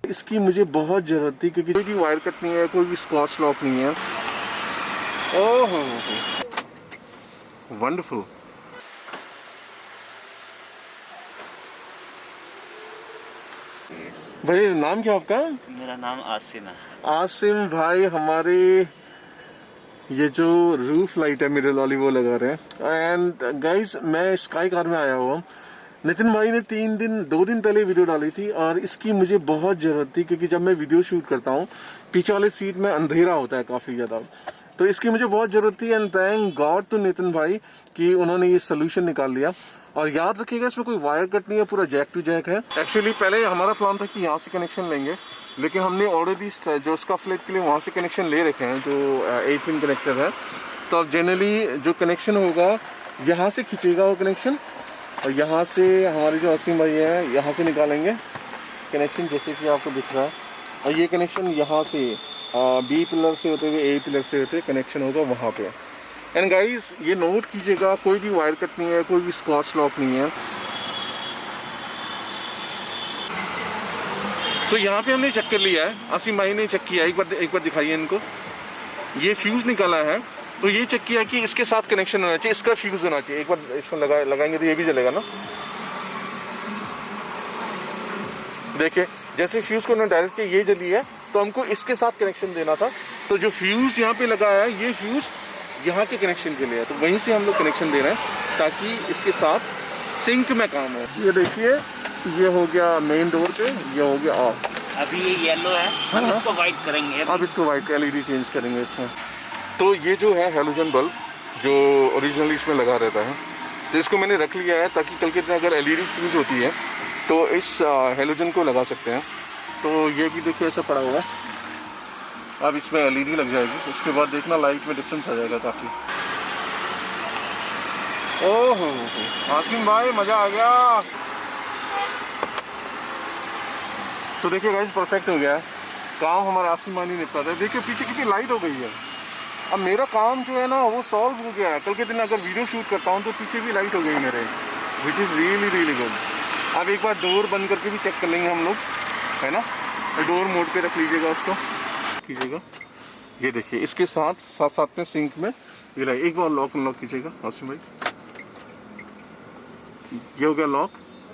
इसकी मुझे बहुत ज़रूरत थी क्योंकि कोई भी वायर कट नहीं है, कोई भी स्कॉच लॉक नहीं है। ओह वंडरफुल। भाई नाम क्या आपका? मेरा नाम आसिम है। आसिम भाई हमारे ये जो रूफ लाइट है मिरर वाली वो लगा रहे हैं। एंड गाइस मैं स्काई कार में आया हुआ। नितिन भाई ने 2 दिन पहले वीडियो डाली थी और इसकी मुझे बहुत ज़रूरत थी क्योंकि जब मैं वीडियो शूट करता हूँ पीछे वाले सीट में अंधेरा होता है काफ़ी ज़्यादा, तो इसकी मुझे बहुत ज़रूरत थी। And thank God to Nitin भाई कि उन्होंने ये सोल्यूशन निकाल लिया। और याद रखिएगा इसमें कोई वायर कट नहीं है, पूरा जैक टू जैक है। एक्चुअली पहले हमारा प्लान था कि यहाँ से कनेक्शन लेंगे, लेकिन हमने ऑलरेडी जो उसका फ्लैट के लिए वहाँ से कनेक्शन ले रखे हैं जो 8 पिन कनेक्टर है। तो अब जनरली जो कनेक्शन होगा यहाँ से खींचेगा वो कनेक्शन, और यहाँ से हमारे जो आसिम भाई हैं यहाँ से निकालेंगे कनेक्शन, जैसे कि आपको दिख रहा है। और ये कनेक्शन यहाँ से बी पिलर से होते हुए ए पिलर से होते कनेक्शन होगा वहाँ पे। एंड गाइस ये नोट कीजिएगा, कोई भी वायर कट नहीं है, कोई भी स्कॉच लॉक नहीं है। तो यहाँ पे हमने चेक कर लिया है, आसिम भाई ने चेक किया है। एक बार दिखाइए इनको। ये फ्यूज़ निकाला है, तो ये चेक किया कि इसके साथ कनेक्शन होना चाहिए, इसका फ्यूज़ होना चाहिए। एक बार इसमें लगाएंगे तो ये भी जलेगा ना। देखिए जैसे फ्यूज़ को ना डायरेक्ट किया ये जली है, तो हमको इसके साथ कनेक्शन देना था। तो जो फ्यूज़ यहाँ पे लगा है ये फ्यूज़ यहाँ के कनेक्शन के लिए है, तो वहीं से हम लोग कनेक्शन दे रहे हैं ताकि इसके साथ सिंक में काम हो। ये देखिए ये हो गया मेन डोर पे, ये हो गया ऑफ। अभी ये येलो है, हम इसको वाइट करेंगे। अब इसको वाइट एलईडी चेंज करेंगे इसमें। तो ये जो है हेलोजन बल्ब जो ओरिजिनली इसमें लगा रहता है, तो इसको मैंने रख लिया है ताकि कल के दिन अगर एलईडी फ्यूज होती है तो इस हेलोजन को लगा सकते हैं। तो ये भी देखिए ऐसा पड़ा हुआ है, अब इसमें एलईडी लग जाएगी, उसके बाद देखना लाइट में डिफरेंस आ जाएगा काफ़ी। ओह आसिम भाई मज़ा आ गया। तो देखिए गाइस परफेक्ट हो गया है काम, हमारा आसिम भाई ने निपटा था। देखिए पीछे कितनी लाइट हो गई है। अब मेरा काम जो है ना वो सॉल्व हो गया है। कल के दिन अगर वीडियो शूट करता हूँ तो पीछे भी लाइट हो गई मेरे, which is really really good. अब एक बार डोर बंद करके भी चेक कर लेंगे हम लोग, है ना। डोर मोड पे रख लीजिएगा, उसको कीजिएगा। ये देखिए इसके साथ में सिंक में ये लाइट। एक बार लॉक अनलॉक कीजिएगा आसिम भाई। ये हो गया लॉक,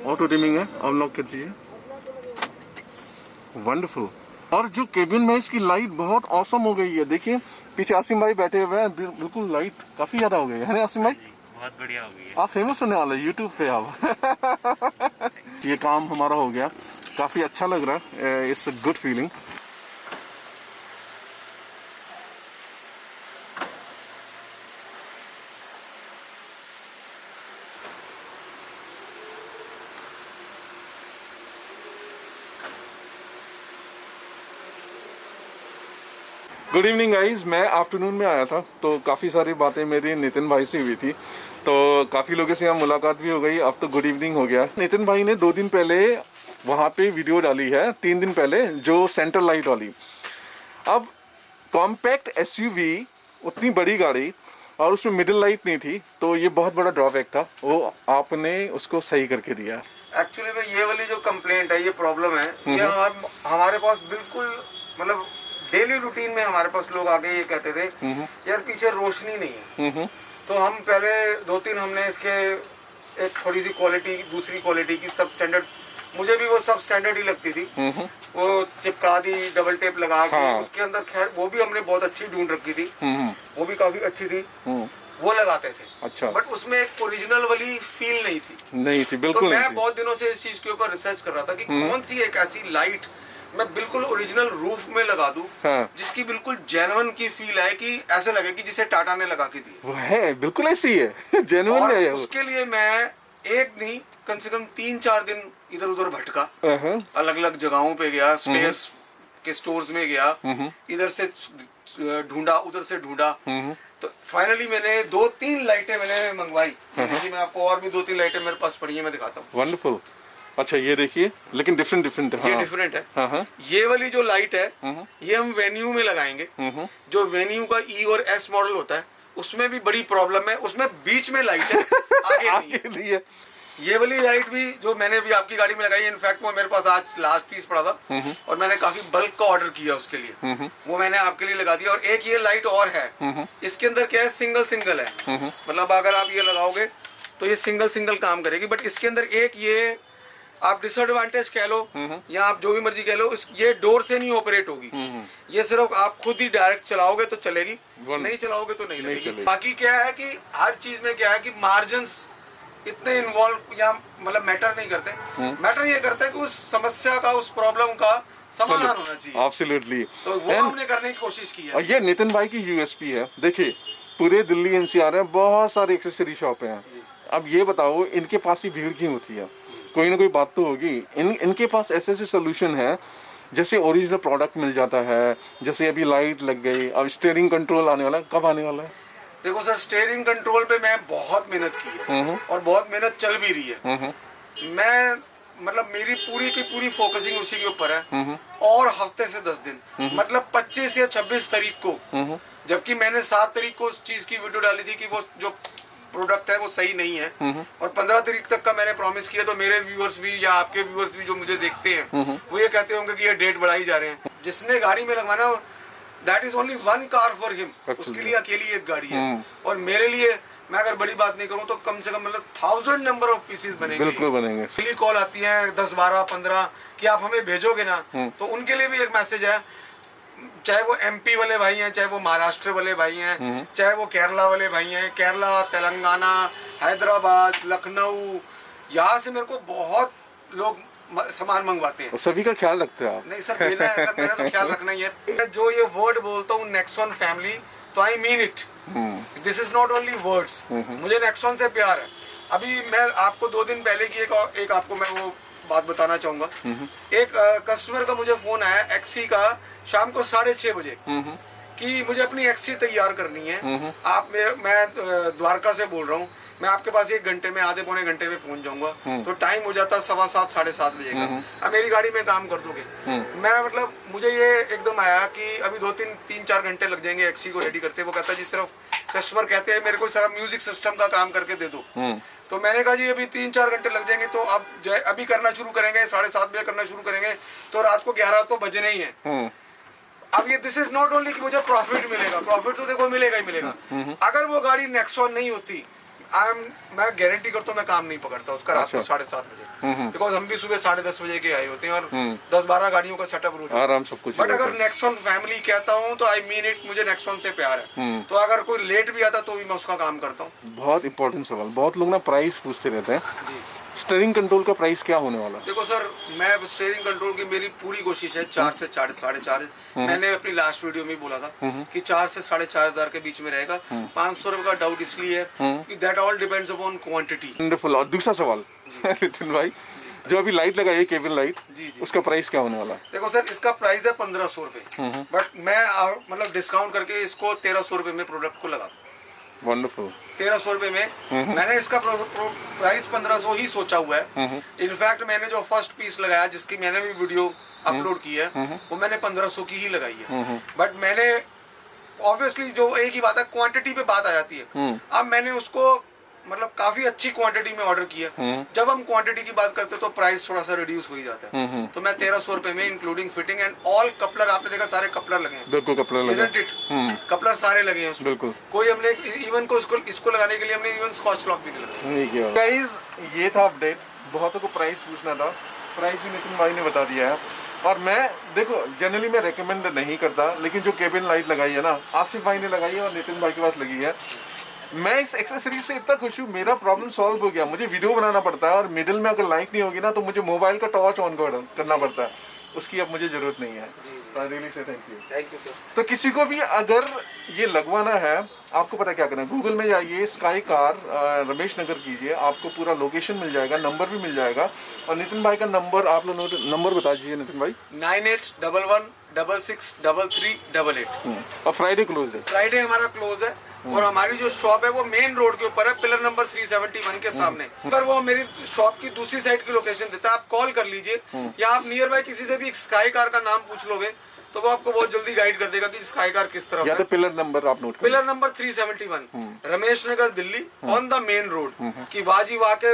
ऑटो डिमिंग है, अनलॉक कर दीजिए। वंडरफुल। और जो केबिन में इसकी लाइट बहुत ऑसम हो गई है। देखिए पीछे आसिम भाई बैठे हुए हैं, बिल्कुल लाइट काफी ज्यादा हो गई है ना आसिम भाई? बहुत बढ़िया हो गई है। आप फेमस होने वाले यूट्यूब पे आप। ये काम हमारा हो गया, काफी अच्छा लग रहा है, it's a good feeling. Good evening guys, मैं आफ्टरनून में आया था तो काफ़ी सारी बातें मेरी नितिन भाई से हुई थी, तो काफ़ी लोगों से यहाँ मुलाकात भी हो गई। अब तो गुड इवनिंग हो गया। नितिन भाई ने 2 दिन पहले वहाँ पे वीडियो डाली है, 3 दिन पहले, जो सेंटर लाइट वाली। अब कॉम्पैक्ट एसयूवी, उतनी बड़ी गाड़ी और उसमें मिडिल लाइट नहीं थी, तो ये बहुत बड़ा ड्रॉबैक था, वो आपने उसको सही करके दिया। एक्चुअली में ये वाली जो कंप्लेंट है, ये प्रॉब्लम है, ये हमारे पास बिल्कुल मतलब डेली रूटीन में हमारे पास लोग आके ये कहते थे यार पीछे रोशनी नहीं है। तो हम पहले 2-3 हमने इसके एक थोड़ी सी क्वालिटी, दूसरी क्वालिटी की सब स्टैंडर्ड, मुझे भी वो सब स्टैंडर्ड ही लगती थी, वो चिपका दी डबल टेप लगा के। हाँ। उसके अंदर खैर वो भी हमने बहुत अच्छी ढूंढ रखी थी, वो भी काफी अच्छी थी, वो लगाते थे। अच्छा। बट उसमें एक ओरिजिनल वाली फील नहीं थी बिल्कुल। तो मैं बहुत दिनों से इस चीज के ऊपर रिसर्च कर रहा था कि कौन सी एक ऐसी लाइट मैं बिल्कुल ओरिजिनल रूफ में लगा दूं, हाँ। जिसकी बिल्कुल जेन्युइन की फील आए, कि ऐसे लगे कि जिसे टाटा ने लगा के दी। वो है बिल्कुल ऐसी है, जेन्युइन है। उसके लिए मैं एक नहीं कम से कम 3-4 दिन इधर उधर भटका, अलग अलग जगहों पे गया, स्पेयर्स के स्टोर्स में गया, इधर से ढूंढा उधर से ढूंढा, तो फाइनली मैंने 2-3 लाइटें मैंने मंगवाई। मैं आपको और भी 2-3 लाइटें मेरे पास पड़ी है, मैं दिखाता हूँ। वंडरफुल। अच्छा ये देखिए, लेकिन डिफरेंट है। ये डिफरेंट है। हाँ। ये वाली जो लाइट है ये हम वेन्यू में लगाएंगे। जो वेन्यू का ई और एस मॉडल होता है उसमें भी बड़ी प्रॉब्लम है, उसमें बीच में लाइट है, आगे नहीं है। ये वाली लाइट भी जो मैंने भी आपकी गाड़ी में लगाई, इनफैक्ट वो मेरे पास आज लास्ट पीस पड़ा था और मैंने काफी बल्क का ऑर्डर किया उसके लिए, वो मैंने आपके लिए लगा दिया। और एक ये लाइट और है, इसके अंदर क्या है, सिंगल सिंगल है, मतलब अगर आप ये लगाओगे तो ये सिंगल सिंगल काम करेगी। बट इसके अंदर एक ये आप डिसएडवांटेज कह लो या आप जो भी मर्जी कह लो, ये डोर से नहीं ऑपरेट होगी, ये सिर्फ आप खुद ही डायरेक्ट चलाओगे तो चलेगी, नहीं चलाओगे तो नहीं लगेगी। बाकी क्या है कि हर चीज में क्या है कि मार्जिन्स इतने इन्वॉल्व या मतलब मैटर नहीं करते, मैटर ये करता है कि उस समस्या का, उस प्रॉब्लम का समाधान होना चाहिए। एब्सोल्युटली, तो वो हमने करने की कोशिश की है। और ये नितिन भाई की यूएसपी है। देखिए पूरे दिल्ली एनसीआर में बहुत सारे एक्सेसरी शॉप हैं। अब ये बताओ इनके पास ही भीड़ क्यों होती है? कोई ना कोई बात तो होगी। इनके पास ऐसे सोल्यूशन है, जैसे ओरिजिनल प्रोडक्ट मिल जाता है, जैसे अभी लाइट लग गई, अब स्टीयरिंग कंट्रोल आने वाला है। कब आने वाला है? देखो सर, स्टीयरिंग कंट्रोल पे मैं बहुत मेहनत की है और बहुत मेहनत चल भी रही है। मैं मतलब मेरी पूरी की पूरी फोकसिंग उसी के ऊपर है। और हफ्ते से 10 दिन, मतलब 25 या 26 तारीख को, जबकि मैंने 7 तारीख को उस चीज की वीडियो डाली थी कि वो जो प्रोडक्ट है वो सही नहीं है, और 15 तारीख तक का मैंने प्रॉमिस किया। तो मेरे व्यूअर्स भी या आपके व्यूअर्स भी जो मुझे देखते हैं वो ये कहते होंगे कि ये डेट बढ़ाई जा रहे हैं। जिसने गाड़ी में लगवाना, that is only one car for him, उसके लिए अकेली एक गाड़ी है। और मेरे लिए, मैं अगर बड़ी बात नहीं करूं तो कम से कम मतलब 1000 नंबर ऑफ पीसेस बनेंगे। बिल्कुल बनेंगे। डेली कॉल आती है 10, 12, 15 कि आप हमें भेजोगे ना, तो उनके लिए भी एक मैसेज है, चाहे वो एमपी वाले भाई हैं, चाहे वो महाराष्ट्र वाले भाई हैं, चाहे वो केरला वाले भाई हैं, केरला, तेलंगाना, हैदराबाद, लखनऊ, यहाँ से मेरे को बहुत लोग सामान मंगवाते हैं। सभी का ख्याल रखते हैं आप? नहीं सर, मेरा सर, मेरा तो ख्याल रखना ही है। मैं जो ये वर्ड बोलता हूँ नेक्सॉन फैमिली, तो I mean it, this is not only words. मुझे नेक्सॉन से प्यार है। अभी मैं आपको 2 दिन पहले की एक आपको मैं वो बात बताना चाहूंगा। एक कस्टमर का मुझे फोन आया एक्सी का शाम को 6:30 बजे कि मुझे अपनी एक्सी तैयार करनी है। मैं द्वारका से बोल रहा हूँ, मैं आपके पास 1 घंटे में, आधे पौने घंटे में पहुंच जाऊंगा। तो टाइम हो जाता 7:15, 7:30 बजे का। अब मेरी गाड़ी में काम कर दोगे? मैं मतलब मुझे ये एकदम आया कि अभी 2-3-4 घंटे लग जाएंगे एक्सी को रेडी करते। वो कहता जी सिर्फ कस्टमर कहते हैं मेरे को सारा म्यूजिक सिस्टम का काम करके दे दो। तो मैंने कहा जी अभी 3-4 घंटे लग जाएंगे, तो अब अभी करना शुरू करेंगे, 7:30 बजे करना शुरू करेंगे, तो रात को 11 तो बजने ही है। अब ये दिस इज नॉट ओनली कि मुझे प्रॉफिट मिलेगा, प्रॉफिट तो देखो मिलेगा ही मिलेगा। अगर वो गाड़ी नेक्सॉन नहीं होती, मैं गारंटी करता हूँ मैं काम नहीं पकड़ता उसका रात को 7:30 बजे, बिकॉज हम भी सुबह 10:30 बजे के आए होते हैं और 10-12 गाड़ियों का सेटअप रोज आराम सब कुछ। बट अगर नेक्सॉन फैमिली कहता हूँ तो आई मीन इट, मुझे नेक्सॉन से प्यार है। तो अगर कोई लेट भी आता तो भी मैं उसका काम करता हूँ। बहुत इंपॉर्टेंट सवाल, बहुत लोग ना प्राइस पूछते रहते हैं जी। स्टीयरिंग कंट्रोल का प्राइस क्या होने वाला है? देखो सर, मैं स्टीयरिंग कंट्रोल की मेरी पूरी कोशिश है 4 से 4.5। मैंने अपनी लास्ट वीडियो में बोला था कि 4 से 4,500 के बीच में रहेगा। 500 रुपए का डाउट इसलिए है कि that all depends upon quantity. Wonderful. और दूसरा सवाल नितिन भाई, जो अभी लाइट लगाई है केबिन लाइट, जी। उसका प्राइस क्या होने वाला है? देखो सर, इसका प्राइस है 1500 रुपए, बट मैं मतलब डिस्काउंट करके इसको 1300 रुपए में प्रोडक्ट को लगा। वंडरफुल। 1300 रुपए में मैंने इसका प्राइस 1500 ही सोचा हुआ है। इनफैक्ट मैंने जो फर्स्ट पीस लगाया, जिसकी मैंने भी वीडियो अपलोड की है, वो मैंने 1500 की ही लगाई है। बट मैंने ऑब्वियसली जो एक ही बात है, क्वांटिटी पे बात आ जाती है। अब मैंने उसको मतलब काफी अच्छी क्वांटिटी में ऑर्डर किया। जब हम क्वांटिटी की बात करते हैं तो प्राइस थोड़ा सा रिड्यूस हो ही जाता है। तो मैं 1300 रुपए में including fitting and all coupler, आपने देखा सारे कपलर लगे हैं। बिल्कुल कपलर लगे हैं। कपलर सारे लगे हैं उसमें। बिल्कुल। कोई हमने इवन को इसको लगाने के लिए हमने इवन स्कॉच लॉक भी नहीं लगाया। गाइस, ये था अपडेट। बहुतों को प्राइस पूछना था, प्राइस भी नितिन भाई ने बता दिया है। और मैं देखो जनरली मैं रेकमेंड नहीं करता, लेकिन जो केबिन लाइट लगाई है ना, आसिफ भाई ने लगाई है और नितिन भाई के पास लगी है, मैं इस एक्सेसरीज से इतना खुश हूँ। मेरा प्रॉब्लम सॉल्व हो गया। मुझे वीडियो बनाना पड़ता है और मिडिल में अगर लाइट नहीं होगी ना तो मुझे मोबाइल का टॉर्च ऑन करना पड़ता है, उसकी अब मुझे जरूरत नहीं है। Really say thank you sir. तो किसी को भी अगर ये लगवाना है, आपको पता क्या करना है, गूगल में जाइए, स्काई कार रमेश नगर कीजिए, आपको पूरा लोकेशन मिल जाएगा, नंबर भी मिल जाएगा। और नितिन भाई का नंबर आप लोग नंबर बता दीजिए नितिन भाई। 9811663388। और फ्राइडे क्लोज है? फ्राइडे हमारा क्लोज है। और हमारी जो शॉप है वो मेन रोड के ऊपर है, पिलर नंबर 371 के सामने। पर वो मेरी शॉप की दूसरी साइड की लोकेशन देता है, आप कॉल कर लीजिए या आप नियर बाय किसी से भी स्काई कार का नाम पूछ लोगे तो वो आपको बहुत जल्दी गाइड कर देगा कि स्काई कार किस तरफ या है। तो पिलर नंबर आप note pillar number 371 Ramesh Nagar Delhi on the main road की वाजीवा के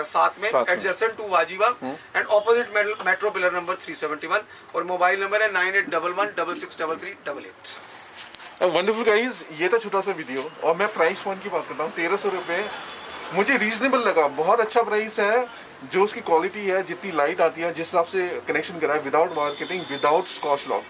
साथ में एडजेसेंट टू वाजीवा and opposite metro pillar number 371 और मोबाइल नंबर है 9811663388। वंडरफुल गाइस, ये था छोटा सा वीडियो और मैं प्राइस पॉइंट की बात करता हूँ। 1300 रुपये मुझे रीजनेबल लगा, बहुत अच्छा प्राइस है। जो उसकी क्वालिटी है, जितनी लाइट आती है, जिस हिसाब से कनेक्शन करा है, without marketing, without scotch lock,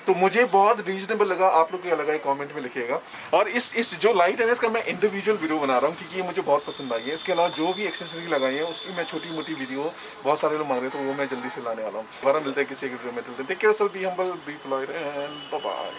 तो मुझे बहुत रीजनेबल लगा। आप लोग क्या लगा है कमेंट में लिखिएगा। और इस जो लाइट है ना, इसका मैं इंडिविजुअल वीडियो बना रहा हूँ क्योंकि ये मुझे बहुत पसंद आई है। इसके अलावा जो भी एक्सेसरी लगाई है उसकी मैं छोटी मोटी वीडियो, बहुत सारे लोग मांग रहे थे, तो वो मैं जल्दी से लाने वाला हूँ। दोबारा मिलते हैं किसी एक वीडियो में। Take care, be humble, be polite and bye bye.